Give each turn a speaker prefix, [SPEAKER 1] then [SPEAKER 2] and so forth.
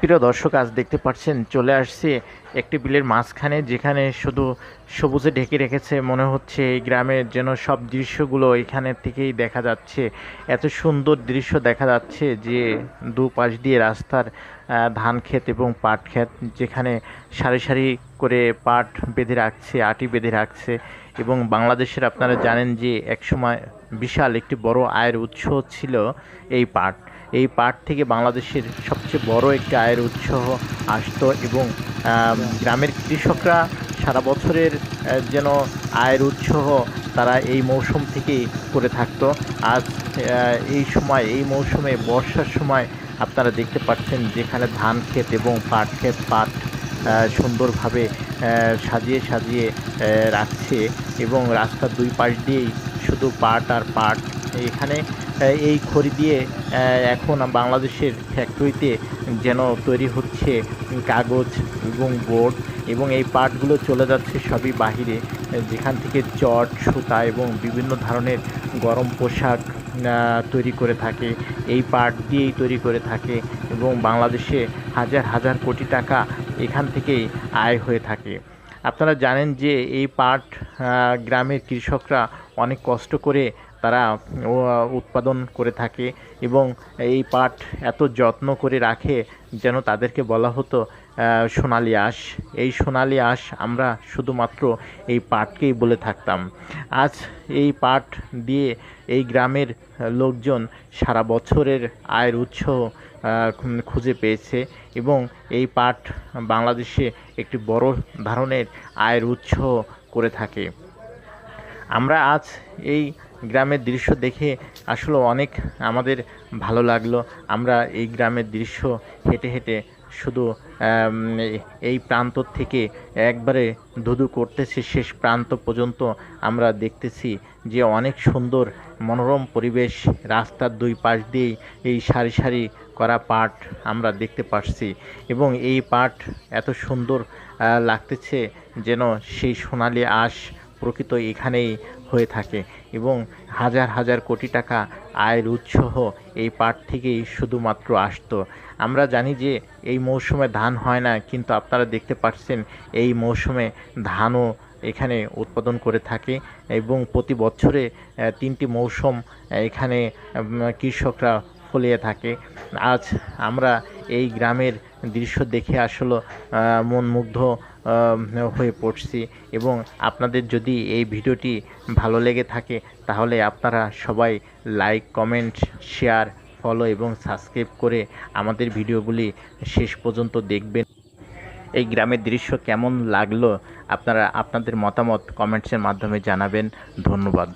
[SPEAKER 1] প্রিয় দর্শক, আজ দেখতে পাচ্ছেন চলে আসছে একটি বিলের মাঝখানে, যেখানে শুধু সবুজে ঢেকে রেখেছে। মনে হচ্ছে এই গ্রামের যেন সব দৃশ্যগুলো এখানে থেকেই দেখা যাচ্ছে। এত সুন্দর দৃশ্য দেখা যাচ্ছে যে দুপাশ দিয়ে রাস্তার ধান ক্ষেত এবং পাট ক্ষেত, যেখানে সারি সারি করে পাট বেঁধে রাখছে, আটি বেঁধে রাখছে। এবং বাংলাদেশের আপনারা জানেন যে একসময় বিশাল একটি বড় আয়ের উৎস ছিল এই পাট। এই পাট থেকে বাংলাদেশের সবচেয়ে বড় একটি আয়ের উৎস আসতো। এবং গ্রামের কৃষকরা সারা বছরের যেন আয়ের উৎস তারা এই মৌসুম থেকেই করে থাকতো। আজ এই মৌসুমে বর্ষার সময় আপনারা দেখতে পাচ্ছেন যেখানে ধান ক্ষেত এবং পাট ক্ষেত, পাট সুন্দরভাবে সাজিয়ে সাজিয়ে রাখছে। এবং রাস্তার দুই পাশ দিয়েই শুধু পাট আর পাট। এখানে এই খড়ি দিয়ে এখন বাংলাদেশের ফ্যাক্টরিতে যেন তৈরি হচ্ছে কাগজ এবং বোর্ড। এবং এই পাটগুলো চলে যাচ্ছে সবই বাহিরে, যেখান থেকে চট, সুতা এবং বিভিন্ন ধরনের গরম পোশাক তৈরি করে থাকে। এই পাট দিয়েই তৈরি করে থাকে। এবং বাংলাদেশে হাজার হাজার কোটি টাকা এখান থেকেই আয় হয়ে থাকে। আপনারা জানেন যে এই পাট গ্রামের কৃষকরা অনেক কষ্ট করে তারা উৎপাদন করে থাকে। এবং এই পাট এত যত্ন করে রাখে যেন তাদেরকে বলা হতো সোনালি আঁশ। এই সোনালি আঁশ আমরা শুধুমাত্র এই পাটকেই বলে থাকতাম। আজ এই পাট দিয়ে এই গ্রামের লোকজন সারা বছরের আয়ের উৎস খুঁজে পেয়েছে। এবং এই পাট বাংলাদেশে একটি বড় ধরনের আয়ের উৎস করে থাকে। আমরা আজ এই গ্রামের দৃশ্য দেখে আসলে অনেক আমাদের ভালো লাগলো। আমরা এই গ্রামের দৃশ্য হেঁটে হেঁটে শুধু এই প্রান্ত থেকে একবারে ধুধু করতেছি শেষ প্রান্ত পর্যন্ত আমরা দেখতেছি যে অনেক সুন্দর মনোরম পরিবেশ। রাস্তার দুই পাশ দিয়েই এই সারি সারি করা পাট আমরা দেখতে পাচ্ছি। এবং এই পাট এত সুন্দর লাগতেছে যেন সেই সোনালি আঁশ প্রকৃত এখানেই হয়ে থাকে। এবং হাজার হাজার কোটি টাকা আয়ের উৎস এই পাট থেকেই শুধুমাত্র আসতো। আমরা জানি যে এই মৌসুমে ধান হয় না, কিন্তু আপনারা দেখতে পাচ্ছেন এই মৌসুমে ধানও এখানে উৎপাদন করে থাকে। এবং প্রতি বছরে 3টি মৌসুম এখানে কৃষকরা ফলিয়ে থাকে। আজ আমরা এই গ্রামের দৃশ্য দেখে আসলে মনমুগ্ধ হয়ে পড়ছি। এবং আপনাদের যদি এই ভিডিওটি ভালো লেগে থাকে তাহলে আপনারা সবাই লাইক, কমেন্ট, শেয়ার, ফলো এবং সাবস্ক্রাইব করে আমাদের ভিডিওগুলি শেষ পর্যন্ত দেখবেন। এই গ্রামের দৃশ্য কেমন লাগলো আপনারা আপনাদের মতামত কমেন্টসের মাধ্যমে জানাবেন। ধন্যবাদ।